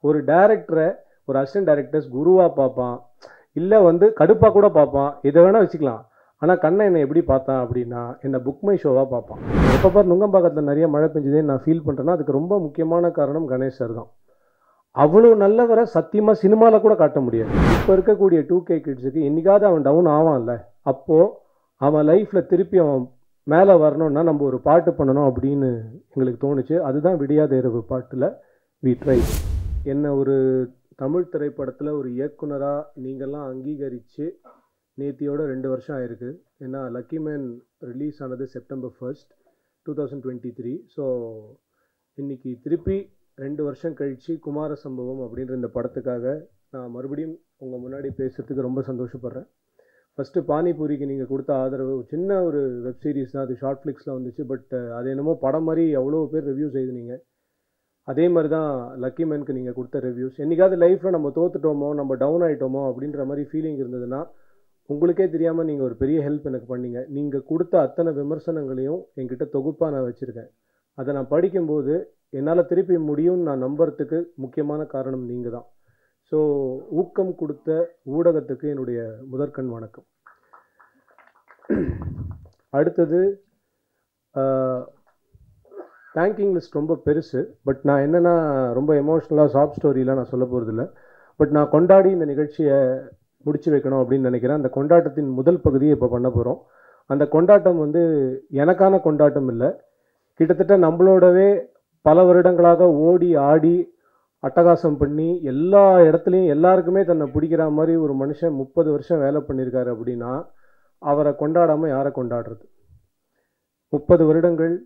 ஒரு டைரக்டரை ஒரு assistant directors குருவாக பார்ப்பான், இல்லை வந்து கடுப்பாக கூட பார்ப்பான், இதை வேணால் வச்சுக்கலாம். ஆனால் கண்ணை என்னை எப்படி பார்த்தான் அப்படின்னா என்னை புக் மை ஷோவாக பார்ப்பான். எப்போ பார் நுங்கம்பாக்கத்தில் நிறைய மழை பெஞ்சதே நான் ஃபீல் பண்ணுறேன்னா அதுக்கு ரொம்ப முக்கியமான காரணம் கணேஷ் சார் தான். அவ்வளோ நல்லவரை சத்தியமாக சினிமாவில் கூட காட்ட முடியாது. இப்போ இருக்கக்கூடிய 2K கிட்ஸுக்கு என்றைக்காவது அவன் டவுன் ஆவான்ல, அப்போது அவன் லைஃப்பில் திருப்பி அவன் மேலே வரணும்னா நம்ம ஒரு பாட்டு பண்ணணும் அப்படின்னு எங்களுக்கு தோணுச்சு. அதுதான் விடியாத இரவு பாட்டில் வி ட்ரை. என்ன ஒரு தமிழ் திரைப்படத்தில் ஒரு இயக்குனராக நீங்கள்லாம் அங்கீகரித்து நேத்தியோட 2 வருஷம் ஆயிருக்கு. ஏன்னா லக்கி மேன் ரிலீஸ் ஆனது September 1, 2023. ஸோ இன்றைக்கி திருப்பி 2 வருஷம் கழித்து குமார சம்பவம் அப்படின்ற இந்த படத்துக்காக நான் மறுபடியும் உங்கள் முன்னாடி பேசுகிறதுக்கு ரொம்ப சந்தோஷப்படுறேன். ஃபஸ்ட்டு பானிபூரிக்கு நீங்கள் கொடுத்த ஆதரவு சின்ன ஒரு வெப் சீரிஸ் தான், அது ஷார்ட் ஃப்ளிக்ஸில் வந்துச்சு. பட் அது என்னமோ படம் மாதிரி எவ்வளோ பேர் ரிவ்யூஸ் எழுதுனீங்க. அதே மாதிரி தான் லக்கி மேனுக்கு நீங்கள் கொடுத்த ரிவ்யூஸ். என்றைக்காவது லைஃப்பில் நம்ம தோத்துட்டோமோ, நம்ம டவுன் ஆகிட்டோமோ அப்படின்ற மாதிரி ஃபீலிங் இருந்ததுன்னா உங்களுக்கே தெரியாமல் நீங்கள் ஒரு பெரிய ஹெல்ப் எனக்கு பண்ணீங்க. நீங்கள் கொடுத்த அத்தனை விமர்சனங்களையும் என்கிட்ட தொகுப்பாக நான் வச்சுருக்கேன். அதை நான் படிக்கும்போது என்னால் திருப்பி முடியும்னு நான் நம்புறதுக்கு முக்கியமான காரணம் நீங்கள் தான். ஸோ ஊக்கம் கொடுத்த ஊடகத்துக்கு என்னுடைய முதற்கண் வணக்கம். அடுத்தது தேங்கிங் லிஸ்ட் ரொம்ப பெருசு. பட் நான் என்னென்னா ரொம்ப எமோஷ்னலாக சாஃப்ட் ஸ்டோரிலாம் நான் சொல்ல போகிறதில்ல. பட் நான் கொண்டாடி இந்த நிகழ்ச்சியை முடிச்சு வைக்கணும் அப்படின்னு நினைக்கிறேன். அந்த கொண்டாட்டத்தின் முதல் பகுதியை இப்போ பண்ண போகிறோம். அந்த கொண்டாட்டம் வந்து எனக்கான கொண்டாட்டம் இல்லை, கிட்டத்தட்ட நம்மளோடவே பல வருடங்களாக ஓடி ஆடி அட்டகாசம் பண்ணி எல்லா இடத்துலையும் எல்லாருக்குமே தன்னை பிடிக்கிற மாதிரி ஒரு மனுஷன் 30 வருஷம் வேலை பண்ணியிருக்காரு அப்படின்னா அவரை கொண்டாடாமல் யாரை கொண்டாடுறது? 30 வருடங்கள்,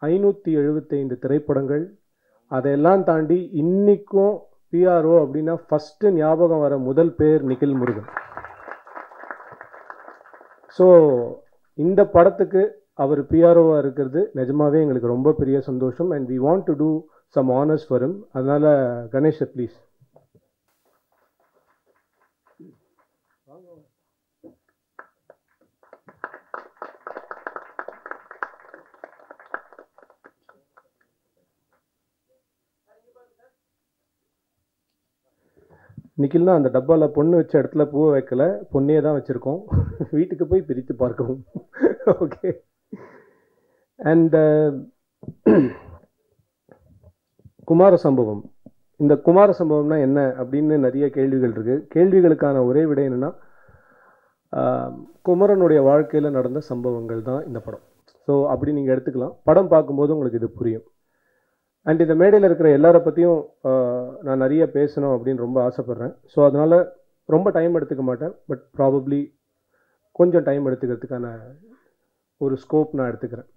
575 திரைப்படங்கள், அதையெல்லாம் தாண்டி இன்றைக்கும் PRO அப்படின்னா ஃபஸ்ட்டு ஞாபகம் வர முதல் பேர் நிகில் முருகன். ஸோ இந்த படத்துக்கு அவர் PROவாக இருக்கிறது நிஜமாவே எங்களுக்கு ரொம்ப பெரிய சந்தோஷம். And we want to do some honours for him. அதனால் கணேஷ் ப்ளீஸ். நிக்கில்னா அந்த டப்பாவில் பொண்ணு வச்ச இடத்துல பூவை வைக்கல, பொண்ணையே தான் வச்சுருக்கோம். வீட்டுக்கு போய் பிரித்து பார்க்கவும். ஓகே. அண்ட் குமார சம்பவம். இந்த குமார சம்பவம்னா என்ன அப்படின்னு நிறைய கேள்விகள் இருக்குது. கேள்விகளுக்கான ஒரே விடை என்னென்னா குமரனுடைய வாழ்க்கையில் நடந்த சம்பவங்கள் தான் இந்த படம். ஸோ அப்படி நீங்கள் எடுத்துக்கலாம். படம் பார்க்கும்போது உங்களுக்கு இது புரியும். அண்ட் இந்த மேடையில் இருக்கிற எல்லாரை பற்றியும் நான் நிறைய பேசணும் அப்படின்னு ரொம்ப ஆசைப்பட்றேன். ஸோ அதனால் ரொம்ப டைம் எடுத்துக்க மாட்டேன். பட் ப்ராபப்ளி கொஞ்சம் டைம் எடுத்துக்கிறதுக்கான ஒரு ஸ்கோப் நான் எடுத்துக்கிறேன்.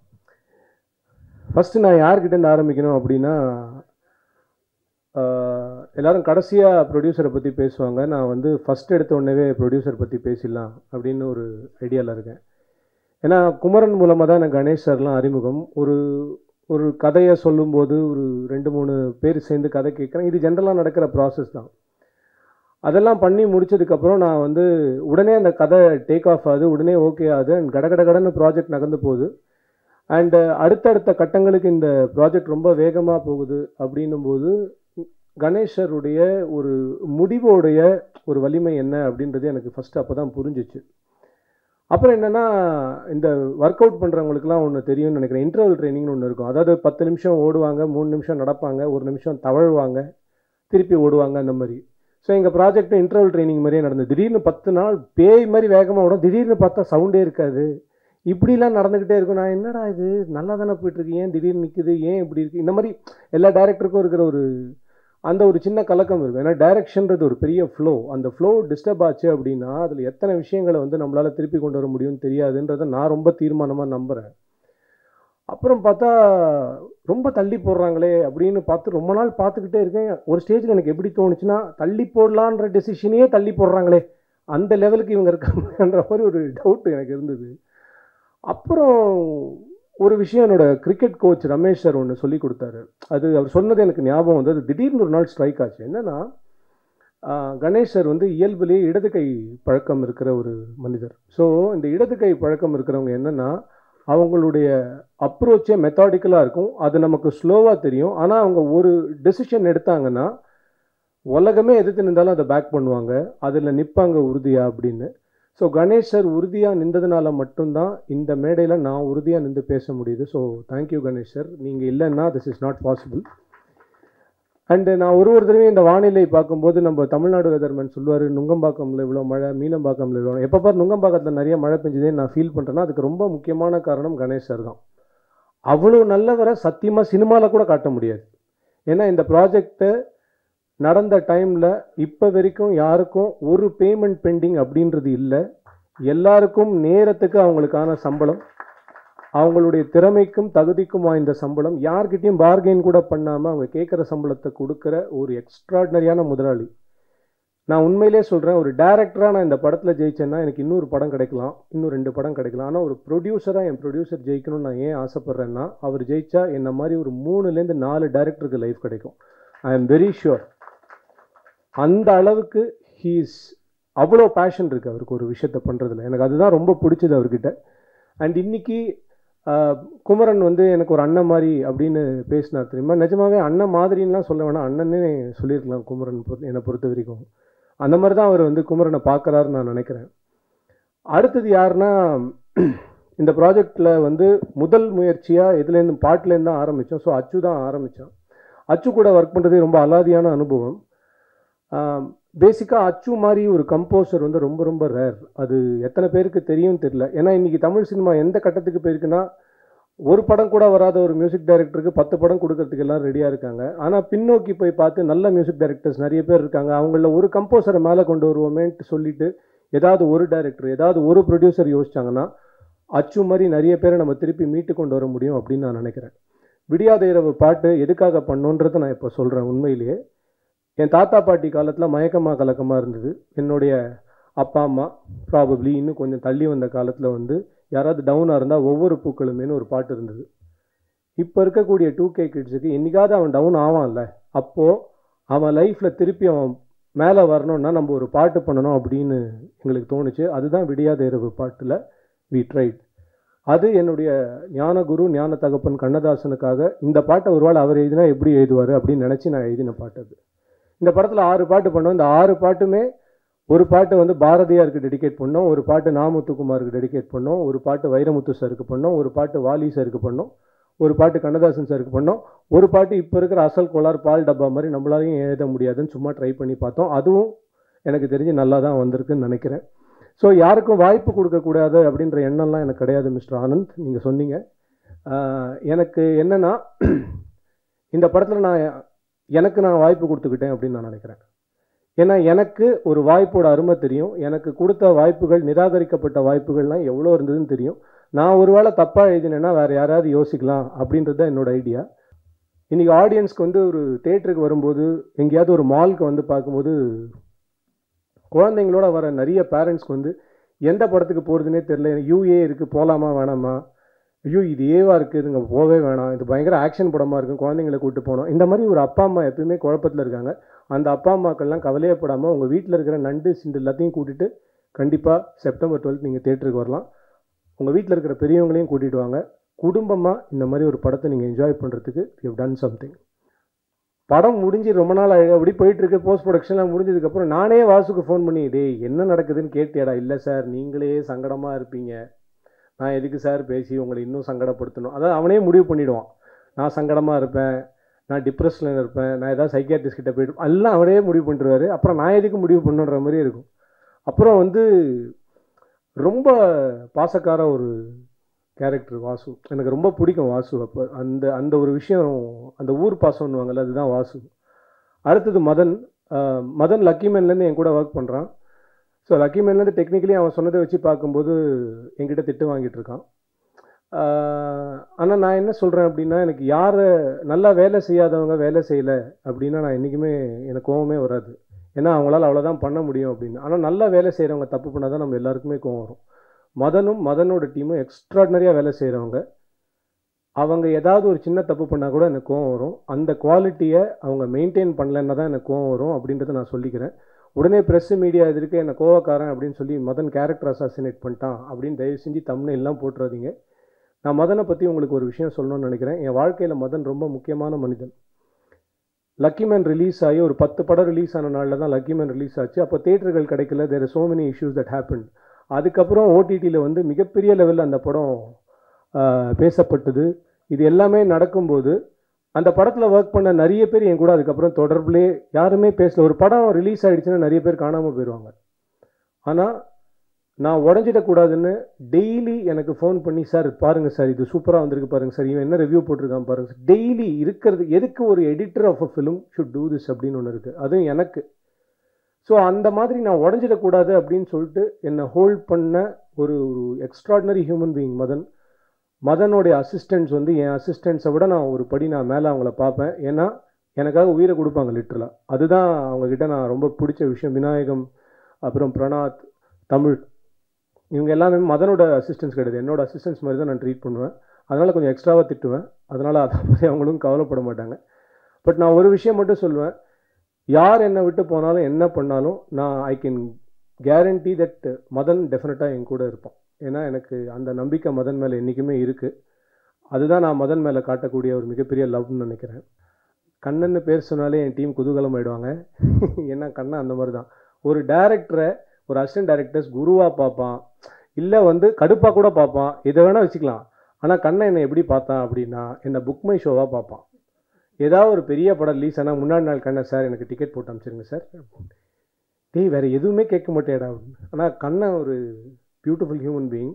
ஃபஸ்ட்டு நான் யார்கிட்டேருந்து ஆரம்பிக்கணும் அப்படின்னா, எல்லோரும் கடைசியாக ப்ரொடியூசரை பற்றி பேசுவாங்க. நான் வந்து ஃபஸ்ட் எடுத்த உடனே ப்ரொடியூசர் பற்றி பேசிடலாம் அப்படின்னு ஒரு ஐடியாவில் இருக்கேன். ஏன்னா குமரன் மூலமாக தான் எனக்கு கணேஷ் சார்லாம் அறிமுகம். ஒரு கதையை சொல்லும்போது ஒரு 2-3 பேர் சேர்ந்து கதை கேட்குறேன். இது ஜென்ரலாக நடக்கிற ப்ராசஸ் தான். அதெல்லாம் பண்ணி முடிச்சதுக்கப்புறம் நான் வந்து உடனே அந்த கதை டேக் ஆஃப் ஆகுது, உடனே ஓகே ஆகுது. அண்ட் கடகடன்னு ப்ராஜெக்ட் நகர்ந்து போகுது. அண்டு அடுத்தடுத்த கட்டங்களுக்கு இந்த ப்ராஜெக்ட் ரொம்ப வேகமாக போகுது. அப்படின்னும்போது கணேஷருடைய ஒரு முடிவோடைய ஒரு வலிமை என்ன அப்படின்றது எனக்கு ஃபஸ்ட்டு அப்போ தான் புரிஞ்சிச்சு. அப்புறம் என்னென்னா, இந்த ஒர்க் அவுட் பண்ணுறவங்களுக்குலாம் ஒன்று தெரியும்னு நினைக்கிறேன். இன்டர்வல் ட்ரைனிங்னு ஒன்று இருக்கும். அதாவது 10 நிமிஷம் ஓடுவாங்க, 3 நிமிஷம் நடப்பாங்க, 1 நிமிஷம் தவழ்வாங்க, திருப்பி ஓடுவாங்க, அந்த மாதிரி. ஸோ எங்கள் ப்ராஜெக்ட் இன்டர்வல் ட்ரைனிங் மாதிரியே நடந்தது. திடீர்னு 10 நாள் பேய் மாதிரி வேகமாக ஓடும், திடீர்னு பார்த்தா சவுண்டே இருக்காது. இப்படிலாம் நடந்துக்கிட்டே இருக்கும். நான் என்னடா இது நல்லா தானே போயிட்டுருக்கு, ஏன் திடீர்னு நிற்குது, ஏன் இப்படி இருக்குது? இந்த மாதிரி எல்லா டைரக்டருக்கும் இருக்கிற அந்த ஒரு சின்ன கலக்கம் இருக்கும். ஏன்னா டைரக்ஷன்றது ஒரு பெரிய ஃப்ளோ. அந்த ஃப்ளோ டிஸ்டர்ப் ஆச்சு அப்படின்னா அதில் எத்தனை விஷயங்களை வந்து நம்மளால் திருப்பி கொண்டு வர முடியும்னு தெரியாதுன்றதை நான் ரொம்ப தீர்மானமாக நம்புகிறேன். அப்புறம் பார்த்தா ரொம்ப தள்ளி போடுறாங்களே அப்படின்னு பார்த்து ரொம்ப நாள் பார்த்துக்கிட்டே இருக்கேன். ஒரு ஸ்டேஜில் எனக்கு எப்படி தோணுச்சுன்னா, தள்ளி போடலான்ற டெசிஷனையே தள்ளி போடுறாங்களே, அந்த லெவலுக்கு இவங்க இருக்காங்கன்ற மாதிரி ஒரு டவுட் எனக்கு இருந்தது. அப்புறம் ஒரு விஷயம் என்னோட கிரிக்கெட் கோச் ரமேஷ் சார் ஒன்று சொல்லி கொடுத்தாரு. அது அவர் சொன்னது எனக்கு ஞாபகம் வந்து அது திடீர்னு ஒரு நாள் ஸ்ட்ரைக் ஆச்சு. என்னென்னா, கணேஷ் சார் வந்து இயல்புலேயே இடது கை பழக்கம் இருக்கிற ஒரு மனிதர். ஸோ இந்த இடது கை பழக்கம் இருக்கிறவங்க என்னென்னா, அவங்களுடைய அப்ரோச்சே மெத்தாடிக்கலாக இருக்கும். அது நமக்கு ஸ்லோவாக தெரியும். ஆனால் அவங்க ஒரு டெசிஷன் எடுத்தாங்கன்னா உலகமே எதிர்த்து நின்றாலும் அதை பேக் பண்ணுவாங்க, அதில் நிற்பாங்க உறுதியா அப்படின்னு. ஸோ கணேஷ் சார் உறுதியாக நின்றதுனால மட்டும்தான் இந்த மேடையில் நான் உறுதியாக நின்று பேச முடியுது. ஸோ தேங்க்யூ கணேஷ் சார், நீங்கள் இல்லைன்னா this is not possible. And நான் ஒரு தடவையும் இந்த வானிலை பார்க்கும்போது நம்ம தமிழ்நாடு வெதர்மேன் சொல்லுவார், நுங்கம்பாக்கம்ல இவ்வளோ மழை, மீனம்பாக்கம்ல இவ்வளோ, எப்போ பாரு நுங்கம்பாக்கத்தில் நிறைய மழை பெஞ்சதே நான் ஃபீல் பண்ணுறேன்னா அதுக்கு ரொம்ப முக்கியமான காரணம் கணேஷ் சார் தான். அவ்வளோ நல்லவரை சத்தியமாக சினிமாவில் கூட காட்ட முடியாது. ஏன்னா இந்த ப்ராஜெக்டை நடந்த டைமில் இப்போ வரைக்கும் யாருக்கும் ஒரு பேமெண்ட் பெண்டிங் அப்படின்றது இல்லை. எல்லாருக்கும் நேரத்துக்கு அவங்களுக்கான சம்பளம், அவங்களுடைய திறமைக்கும் தகுதிக்கும் வாய்ந்த சம்பளம், யார்கிட்டையும் பார்கெயின் கூட பண்ணாமல் அவங்க கேட்குற சம்பளத்தை கொடுக்குற ஒரு எக்ஸ்ட்ராடினரியான முதலாளி. நான் உண்மையிலே சொல்கிறேன், ஒரு டேரக்டராக நான் இந்த படத்தில் ஜெயிச்சேன்னா எனக்கு இன்னொரு படம் கிடைக்கலாம், இன்னும் 2 படம் கிடைக்கலாம். ஆனால் ஒரு ப்ரொடியூசராக என் ப்ரொடியூசர் ஜெயிக்கணும்னு நான் ஏன் ஆசைப்பட்றேன்னா, அவர் ஜெயிச்சா என்ன மாதிரி ஒரு 3லேருந்து 4 டேரக்டருக்கு லைஃப் கிடைக்கும். I am very sure. அந்த அளவுக்கு அவ்வளோ பேஷன் இருக்குது அவருக்கு ஒரு விஷயத்தை பண்ணுறதுல. எனக்கு அதுதான் ரொம்ப பிடிச்சது அவர்கிட்ட. அண்ட் இன்னைக்கு குமரன் வந்து எனக்கு ஒரு அண்ணன் மாதிரி அப்படின்னு பேசினார் தெரியுமா. நிஜமாவே அண்ணன் மாதிரின்லாம் சொல்ல வேணாம், அண்ணனே சொல்லியிருக்கலாம் குமரன் என்னை பொறுத்த வரைக்கும். அந்த மாதிரி தான் அவர் வந்து குமரனை பார்க்குறாருன்னு நான் நினைக்கிறேன். அடுத்தது யாருன்னா, இந்த ப்ராஜெக்டில் வந்து முதல் முயற்சியாக இதுலேருந்து பாட்டிலேருந்து தான் ஆரம்பித்தோம். ஸோ அச்சு தான் ஆரம்பித்தான். அச்சு கூட ஒர்க் பண்ணுறது ரொம்ப அலாதியான அனுபவம். பேசிக்காக அச்சு மாதிரி ஒரு கம்போசர் வந்து ரொம்ப ரொம்ப ரேர். அது எத்தனை பேருக்கு தெரியும் தெரியல. ஏன்னா இன்றைக்கி தமிழ் சினிமா எந்த கட்டத்துக்கு போயிருக்குன்னா, ஒரு படம் கூட வராத ஒரு மியூசிக் டைரக்டருக்கு 10 படம் கொடுக்கறதுக்கு எல்லாம் ரெடியாக இருக்காங்க. ஆனால் பின்னோக்கி போய் பார்த்து நல்ல மியூசிக் டைரக்டர்ஸ் நிறைய பேர் இருக்காங்க. அவங்கள ஒரு கம்போசரை மேலே கொண்டு வருவோமேன்ட்டு சொல்லிட்டு ஏதாவது ஒரு டைரக்டர், ஏதாவது ஒரு ப்ரொடியூசர் யோசிச்சாங்கன்னா அச்சு மாதிரி நிறைய பேரை நம்ம திருப்பி மீட்டு கொண்டு வர முடியும் அப்படின்னு நான் நினைக்கிறேன். விடியாத இரவு பாட்டு எதுக்காக பண்ணோன்றதை நான் இப்போ சொல்கிறேன். உண்மையிலேயே என் தாத்தா பாட்டி காலத்தில் மயக்கமாக கலக்கமாக இருந்தது. என்னுடைய அப்பா அம்மா ப்ராபப்ளி இன்னும் கொஞ்சம் தள்ளி வந்த காலத்தில் வந்து யாராவது டவுனாக இருந்தால் ஒவ்வொரு பூக்களுமேனு ஒரு பாட்டு இருந்தது. இப்போ இருக்கக்கூடிய 2K கிட்ஸுக்கு என்றைக்காவது அவன் டவுன் ஆவான்ல, அப்போது அவன் லைஃப்பில் திருப்பி அவன் மேலே வரணும்னா நம்ம ஒரு பாட்டு பண்ணணும் அப்படின்னு எங்களுக்கு தோணுச்சு. அதுதான் விடியாத இரவு பாட்டில் வி ட்ரைட். அது என்னுடைய ஞானகுரு ஞான தகப்பன் கண்ணதாசனுக்காக இந்த பாட்டை ஒருவேளை அவர் எழுதினா எப்படி எழுதுவார் அப்படின்னு நினச்சி நான் எழுதின பாட்டு அது. இந்த படத்தில் 6 பாட்டு பண்ணோம். இந்த 6 பாட்டுமே, ஒரு பாட்டு வந்து பாரதியாருக்கு டெடிகேட் பண்ணோம், ஒரு பாட்டு நாமுத்துக்குமாருக்கு டெடிகேட் பண்ணோம், ஒரு பாட்டு வைரமுத்து சாருக்கு பண்ணோம், ஒரு பாட்டு வாலி சாருக்கு பண்ணோம், ஒரு பாட்டு கண்ணதாசன் சாருக்கு பண்ணோம், ஒரு பாட்டு இப்போ இருக்கிற அசல் கோளார் பால் டப்பா மாதிரி நம்மளாலையும் எழுத முடியாதுன்னு சும்மா ட்ரை பண்ணி பார்த்தோம். அதுவும் எனக்கு தெரிஞ்சு நல்லா தான் வந்திருக்குன்னு நினைக்கிறேன். ஸோ யாருக்கும் வாய்ப்பு கொடுக்கக்கூடாது அப்படின்ற எண்ணம்லாம் எனக்கு கிடையாது மிஸ்டர் ஆனந்த். நீங்கள் சொன்னீங்க. எனக்கு என்னென்னா, இந்த படத்தில் நான் வாய்ப்பு கொடுத்துக்கிட்டேன் அப்படின்னு நான் நினைக்கிறேன். ஏன்னா எனக்கு ஒரு வாய்ப்போட அருமை தெரியும். எனக்கு கொடுத்த வாய்ப்புகள், நிராகரிக்கப்பட்ட வாய்ப்புகள்லாம் எவ்வளோ இருந்ததுன்னு தெரியும். நான் ஒரு வேளை தப்பாக எழுதினேன்னா வேறு யாராவது யோசிக்கலாம் அப்படின்றது தான் என்னோடய ஐடியா. இன்றைக்கி ஆடியன்ஸ்க்கு வந்து ஒரு தேட்டருக்கு வரும்போது, எங்கேயாவது ஒரு மாலுக்கு வந்து பார்க்கும்போது, குழந்தைங்களோட வர நிறைய பேரண்ட்ஸ்க்கு வந்து எந்த படத்துக்கு போகிறதுனே தெரில. யூஏ இருக்குது, போகலாமா வேணாமா, ஐயோ இது ஏவா இருக்குது, இதுங்க போகவே வேணாம், இது பயங்கர ஆக்ஷன் படமாக இருக்கும், குழந்தைங்களை கூப்பிட்டு போனோம். இந்த மாதிரி ஒரு அப்பா அம்மா எப்பயுமே குழப்பத்தில் இருக்காங்க. அந்த அப்பா அம்மாக்கள்லாம் கவலையப்படாமல் உங்கள் வீட்டில் இருக்கிற நண்டு சிண்டு எல்லாத்தையும் கூட்டிகிட்டு கண்டிப்பாக செப்டம்பர் 12 நீங்கள் தேட்டருக்கு வரலாம். உங்கள் வீட்டில் இருக்கிற பெரியவங்களையும் கூட்டிகிட்டு வாங்க. குடும்பமாக இந்த மாதிரி ஒரு படத்தை நீங்கள் என்ஜாய் பண்ணுறதுக்கு யூ டன் சம்திங். படம் முடிஞ்சு ரொம்ப நாள் அப்படி போயிட்டுருக்கு. போஸ்ட் ப்ரொடக்ஷன்லாம் முடிஞ்சதுக்கப்புறம் நானே வாசுக்கு ஃபோன் பண்ணி, டேய் என்ன நடக்குதுன்னு கேட்டியாடா? இல்லை சார், நீங்களே சங்கடமாக இருப்பீங்க, நான் எதுக்கு சார் பேசி உங்களை இன்னும் சங்கடப்படுத்தணும். அதாவது அவனே முடிவு பண்ணிவிடுவான். நான் சங்கடமாக இருப்பேன், நான் டிப்ரெஷனில் இருப்பேன், நான் ஏதாவது சைக்கியாட்ரிஸ்ட் கிட்ட போய்ட்டு எல்லாம் அவனே முடிவு பண்ணிடுவார். அப்புறம் நான் எதுக்கு முடிவு பண்ணுன்ற மாதிரி இருக்கும். அப்புறம் வந்து ரொம்ப பாசக்கார ஒரு கேரக்டர் வாசு. எனக்கு ரொம்ப பிடிக்கும் வாசு. அப்போ அந்த ஒரு விஷயம், அந்த ஊர் பாசம்னுவாங்கள்ல, அதுதான் வாசு. அடுத்தது மதன் லக்கிமேன்லேருந்து என் கூட ஒர்க் பண்ணுறான். ஸோ லக்கிமேன்லேருந்து டெக்னிக்கலி அவன் சொன்னதை வச்சு பார்க்கும்போது என்கிட்ட திட்டு வாங்கிட்டு இருக்கான். ஆனால் நான் என்ன சொல்கிறேன் அப்படின்னா, எனக்கு யாரை நல்லா வேலை செய்யாதவங்க வேலை செய்யலை அப்படின்னா நான் என்றைக்குமே எனக்கு கோவமே வராது. ஏன்னா அவங்களால அவ்வளோதான் பண்ண முடியும் அப்படின்னு. ஆனால் நல்லா வேலை செய்கிறவங்க தப்பு பண்ணால் தான் நம்ம எல்லாருக்குமே கோவம் வரும். மதனோட டீமும் எக்ஸ்ட்ராடினரியாக வேலை செய்கிறவங்க. அவங்க ஏதாவது ஒரு சின்ன தப்பு பண்ணால் கூட எனக்கு கோவம் வரும். அந்த குவாலிட்டியை அவங்க மெயின்டைன் பண்ணலன்னா தான் எனக்கு கோவம் வரும் அப்படின்றத நான் சொல்லிக்கிறேன். உடனே ப்ரெஸ்ஸு மீடியா எதிர்க்க என்னை கோவக்காரன் அப்படின்னு சொல்லி மதன் கேரக்டர் அசாசினேட் பண்ணிட்டான் அப்படின்னு தயவு செஞ்சு தம்ப்நெயில்லாம் போட்டுறாதீங்க. நான் மதனை பற்றி உங்களுக்கு ஒரு விஷயம் சொல்லணும்னு நினைக்கிறேன். என் வாழ்க்கையில் மதன் ரொம்ப முக்கியமான மனிதன். லக்கி மேன் ரிலீஸ் ஆகி ஒரு 10 படம் ரிலீஸ் ஆன நாளில் தான் லக்கி மேன் ரிலீஸ் ஆச்சு. அப்போ தேட்டர்கள் கிடைக்கல. There are so many issues that happen. அதுக்கப்புறம் ஓடிடியில் வந்து மிகப்பெரிய லெவலில் அந்த படம் பேசப்பட்டது. இது எல்லாமே நடக்கும்போது அந்த படத்தில் ஒர்க் பண்ண நிறைய பேர் என் கூட அதுக்கப்புறம் தொடர்புலே யாருமே பேசல. ஒரு படம் ரிலீஸ் ஆகிடுச்சுன்னா நிறைய பேர் காணாமல் போயிடுவாங்க. ஆனால் நான் உடஞ்சிடக்கூடாதுன்னு டெய்லி எனக்கு ஃபோன் பண்ணி, சார் பாருங்கள் சார், இது சூப்பராக வந்திருக்கு பாருங்கள் சார், இவன் என்ன ரிவ்யூ போட்டிருக்கான் பாருங்கள் சார். டெய்லி இருக்கிறது எதுக்கு ஒரு editor of a film should do this அப்படின்னு ஒன்று இருக்குது. அதுவும் எனக்கு. ஸோ அந்த மாதிரி நான் உடஞ்சிடக்கூடாது அப்படின்னு சொல்லிட்டு என்னை ஹோல்ட் பண்ண ஒரு எக்ஸ்ட்ராடினரி ஹியூமன் பீயிங் மதனோடைய அசிஸ்டன்ட்ஸ் வந்து என் அசிஸ்டன்ட்ஸை விட நான் ஒரு படி நான் மேலே அவங்கள பார்ப்பேன். ஏன்னா எனக்காக உயிரை கொடுப்பாங்க லிட்டரலாக. அதுதான் அவங்கக்கிட்ட நான் ரொம்ப பிடிச்ச விஷயம். விநாயகம், அப்புறம் பிரணாத், தமிழ், இவங்க எல்லாமே மதனோட அசிஸ்டன்ஸ் கிடையாது, என்னோட அசிஸ்டன்ஸ் மாதிரி தான் நான் ட்ரீட் பண்ணுவேன். அதனால் கொஞ்சம் எக்ஸ்ட்ராவாக திட்டுவேன். அதனால் அதை பற்றி அவங்களும் கவலைப்பட மாட்டாங்க. பட் நான் ஒரு விஷயம் மட்டும் சொல்லுவேன், யார் என்னை விட்டு போனாலும் என்ன பண்ணாலும் நான் I can guarantee that Madan டெஃபினட்டாக என் கூட இருப்பான். ஏன்னா எனக்கு அந்த நம்பிக்கை மதன் மேலே என்றைக்குமே இருக்குது. அதுதான் நான் மதன் மேலே காட்டக்கூடிய ஒரு மிகப்பெரிய லவ்னு நினைக்கிறேன். கண்ணன்னு பேர் சொன்னாலே என் டீம் குதூகலம் ஆகிடுவாங்க. ஏன்னா கண்ணன் அந்த மாதிரி தான். ஒரு டைரக்டரை, ஒரு அசிஸ்டன்ட் டைரக்டர்ஸ் குருவாக பார்ப்பான், இல்லை வந்து கடுப்பாக கூட பார்ப்பான், இதை வேணால் வச்சுக்கலாம். ஆனால் கண்ணன் என்னை எப்படி பார்த்தான் அப்படின்னா, என்னை புக் மை ஷோவாக பார்ப்பான். ஏதாவது ஒரு பெரிய படம் ரிலீஸ் ஆனால் முன்னாடி நாள் கண்ணன், சார் எனக்கு டிக்கெட் போட்டு அனுப்பிச்சிருங்க சார். டேய் வேறு எதுவுமே கேட்க மாட்டேடா அப்படின்னு. ஆனால் கண்ணன் ஒரு பியூட்டிஃபுல் ஹியூமன் பீயிங்.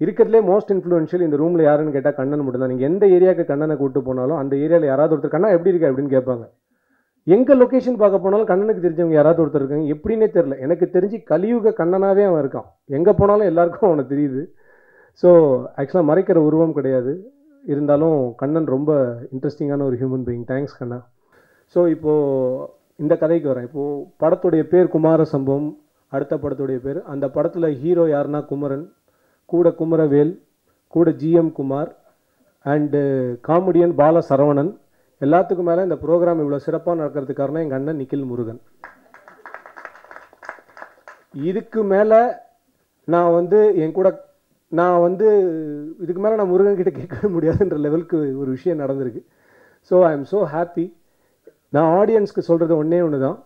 இருக்கிறதுலே மோஸ்ட் இன்ஃப்ளூயன்ஷியல் இந்த ரூமில் யாருன்னு கேட்டால் கண்ணன் மட்டும்தான். நீங்கள் எந்த ஏரியாவுக்கு கண்ணனை கூப்பிட்டு போனாலும் அந்த ஏரியாவில் யாராவது ஒருத்தர் கண்ணா எப்படி இருக்கா அப்படின்னு கேட்பாங்க. எங்கே லொக்கேஷன் பார்க்க போனாலும் கண்ணனுக்கு தெரிஞ்சவங்க யாராவது ஒருத்தர் இருக்காங்க. எப்படின்னே தெரில. எனக்கு தெரிஞ்சு கலியுக கண்ணனாகவே அவன் இருக்கான். எங்கே போனாலும் எல்லாருக்கும் அவனை தெரியுது. ஸோ ஆக்சுவலாக மறைக்கிற உருவம் கிடையாது. இருந்தாலும் கண்ணன் ரொம்ப இன்ட்ரெஸ்டிங்கான ஒரு ஹியூமன் பீயிங். தேங்க்ஸ் கண்ணா. ஸோ இப்போது இந்த கதைக்கு வரேன். இப்போது படத்துடைய பேர் குமார சம்பவம். அடுத்த படத்துடைய பேர், அந்த படத்தில் ஹீரோ யாருன்னா குமரன், கூட குமரவேல், கூட ஜிஎம் குமார் அண்டு காமெடியன் பால சரவணன். எல்லாத்துக்கும் மேலே இந்த ப்ரோக்ராம் இவ்வளோ சிறப்பாக நடக்கிறதுக்கு காரணம் எங்கள் அண்ணன் நிக்கில் முருகன். இதுக்கு மேலே நான் வந்து என் கூட இதுக்கு மேலே நான் முருகன் கிட்ட கேட்கவே முடியாதுன்ற லெவலுக்கு ஒரு விஷயம் நடந்திருக்கு. So I am so happy. நான் ஆடியன்ஸ்க்கு சொல்கிறது ஒன்று தான்,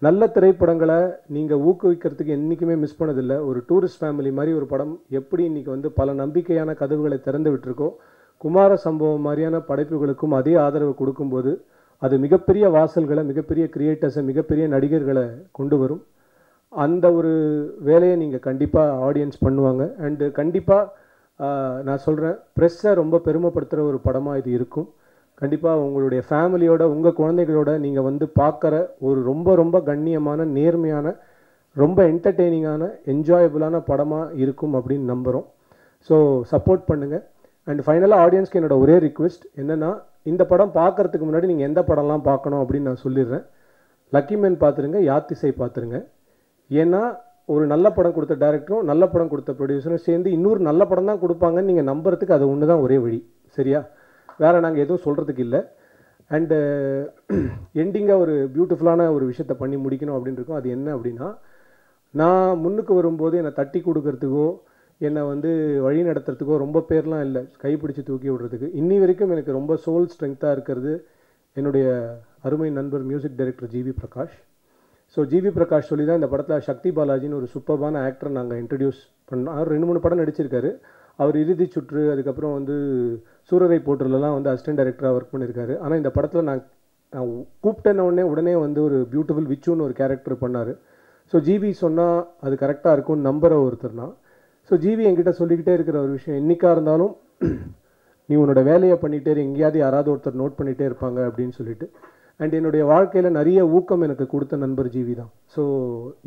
நல்ல திரைப்படங்களை நீங்கள் ஊக்குவிக்கிறதுக்கு என்றைக்குமே மிஸ் பண்ணதில்லை. ஒரு டூரிஸ்ட் ஃபேமிலி மாதிரி ஒரு படம் எப்படி இன்றைக்கி வந்து பல நம்பிக்கையான கதவுகளை திறந்து விட்டுருக்கோ, குமார சம்பவம் மாதிரியான படைப்புகளுக்கும் அதே ஆதரவு கொடுக்கும்போது அது மிகப்பெரிய வாசல்களை, மிகப்பெரிய கிரியேட்டர்ஸை, மிகப்பெரிய நடிகர்களை கொண்டு வரும். அந்த ஒரு வேலையை நீங்கள் கண்டிப்பாக ஆடியன்ஸ் பண்ணுவாங்க. அண்டு கண்டிப்பாக நான் சொல்கிறேன், ப்ரெஸ்ஸை ரொம்ப பெருமைப்படுத்துகிற ஒரு படமாக இது இருக்கும். கண்டிப்பாக உங்களுடைய ஃபேமிலியோட, உங்கள் குழந்தைகளோட நீங்கள் வந்து பார்க்குற ஒரு ரொம்ப ரொம்ப கண்ணியமான, நேர்மையான, ரொம்ப என்டர்டெய்னிங்கான, என்ஜாயபுளான படமாக இருக்கும் அப்படின்னு நம்புகிறோம். ஸோ சப்போர்ட் பண்ணுங்கள். அண்ட் ஃபைனலாக ஆடியன்ஸ்க்கு என்னோட ஒரே ரிக்வெஸ்ட் என்னென்னா, இந்த படம் பார்க்குறதுக்கு முன்னாடி நீங்கள் எந்த படம்லாம் பார்க்கணும் அப்படின்னு நான் சொல்லிடுறேன். லக்கி மேன் பார்த்துருங்க, யாத்திசை பார்த்துருங்க. ஏன்னா ஒரு நல்ல படம் கொடுத்த டைரக்டரும் நல்ல படம் கொடுத்த ப்ரொடியூசரும் சேர்ந்து இன்னொரு நல்ல படம் தான் கொடுப்பாங்கன்னு நீங்கள் நம்புறதுக்கு அது ஒன்று தான் ஒரே வழி. சரியா? வேறு நாங்கள் எதுவும் சொல்கிறதுக்கு இல்லை. அண்டு எண்டிங்காக ஒரு பியூட்டிஃபுல்லான ஒரு விஷயத்தை பண்ணி முடிக்கணும் அப்படின்னு இருக்கும். அது என்ன அப்படின்னா, நான் முன்னுக்கு வரும்போது என்னை தட்டி கொடுக்கறதுக்கோ, என்னை வந்து வழி நடத்துறதுக்கோ ரொம்ப பேர்லாம் இல்லை, கைப்பிடிச்சு தூக்கி விடுறதுக்கு. இன்னி வரைக்கும் எனக்கு ரொம்ப சோல் ஸ்ட்ரென்த்தாக இருக்கிறது என்னுடைய அருமை நண்பர் music director GV Prakash. So GV Prakash சொல்லி தான் இந்த படத்தில் சக்தி பாலாஜின்னு ஒரு சூப்பர்பான ஆக்டரை நாங்கள் இன்ட்ரடியூஸ் பண்ணோம். அவர் 2-3 படம் நடிச்சிருக்காரு. அவர் இறுதி சுற்று, அதுக்கப்புறம் வந்து சூரரை போற்றுலலாம் வந்து அசிஸ்டன்ட் டைரக்டராக ஒர்க் பண்ணியிருக்காரு. ஆனால் இந்த படத்தில் நான் கூப்பிட்டேன்ன உடனே வந்து ஒரு பியூட்டிஃபுல் விச்சுன்னு ஒரு கேரக்டர் பண்ணார். ஸோ ஜிவி சொன்னால் அது கரெக்டாக இருக்கும்னு நம்புகிற ஒருத்தர்னா. ஸோ ஜிவி என்கிட்ட சொல்லிக்கிட்டே இருக்கிற ஒரு விஷயம், என்றைக்காக இருந்தாலும் நீ உன்னோட வேலையை பண்ணிகிட்டே எங்கேயாவது யாராவது ஒருத்தர் நோட் பண்ணிகிட்டே இருப்பாங்க அப்படின்னு சொல்லிட்டு. அண்ட் என்னுடைய வாழ்க்கையில் நிறைய ஊக்கம் எனக்கு கொடுத்த நண்பர் ஜிவி தான். ஸோ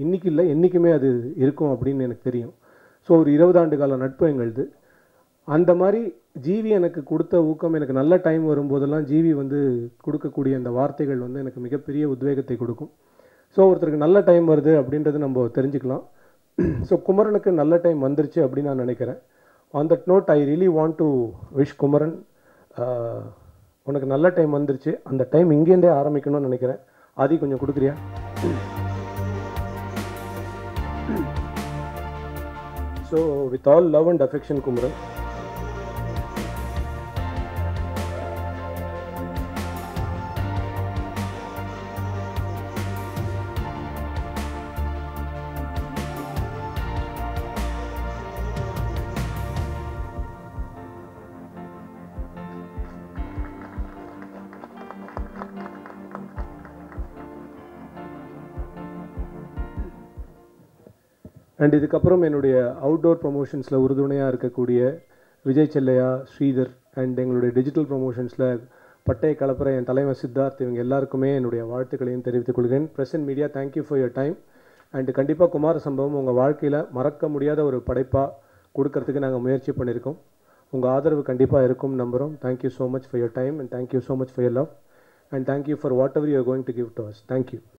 இன்றைக்கி இல்லை, என்றைக்குமே அது இருக்கும் அப்படின்னு எனக்கு தெரியும். ஸோ ஒரு 20 ஆண்டு கால நட்பு எங்களுது. அந்த மாதிரி ஜிவி எனக்கு கொடுத்த ஊக்கம், எனக்கு நல்ல டைம் வரும்போதெல்லாம் ஜிவி வந்து கொடுக்கக்கூடிய அந்த வார்த்தைகள் வந்து எனக்கு மிகப்பெரிய உத்வேகத்தை கொடுக்கும். ஸோ ஒருத்தருக்கு நல்ல டைம் வருது அப்படின்றது நம்ம தெரிஞ்சுக்கலாம். ஸோ குமரனுக்கு நல்ல டைம் வந்துருச்சு அப்படின்னு நான் நினைக்கிறேன். On that note I really want to wish Kumaran, உனக்கு நல்ல டைம் வந்துருச்சு. அந்த டைம் இங்கேருந்தே ஆரம்பிக்கணும்னு நினைக்கிறேன். ஆதி கொஞ்சம் கொடுக்குறியா? So with all love and affection Kumaran. And இதுக்கப்புறம் என்னுடைய அவுட்டோர் ப்ரொமோஷன்ஸில் உறுதுணையாக இருக்கக்கூடிய விஜய் செல்லையா, ஸ்ரீதர் அண்ட் எங்களுடைய டிஜிட்டல் ப்ரொமோஷன்ஸில் பட்டைய கலப்புற என் தலைவர் சித்தார்த், இவங்க எல்லாருக்குமே என்னுடைய வாழ்த்துக்களையும் தெரிவித்துக் கொள்கிறேன். Present media, thank you for your time. And கண்டிப்பாக குமார சம்பவம் உங்கள் வாழ்க்கையில் மறக்க முடியாத ஒரு படைப்பாக கொடுக்கறதுக்கு நாங்கள் முயற்சி பண்ணியிருக்கோம். உங்கள் ஆதரவு கண்டிப்பாக இருக்கும் நம்புகிறோம். Thank you so much for your time and thank you so much for your love and thank you for what ever you are going to give to us. Thank you.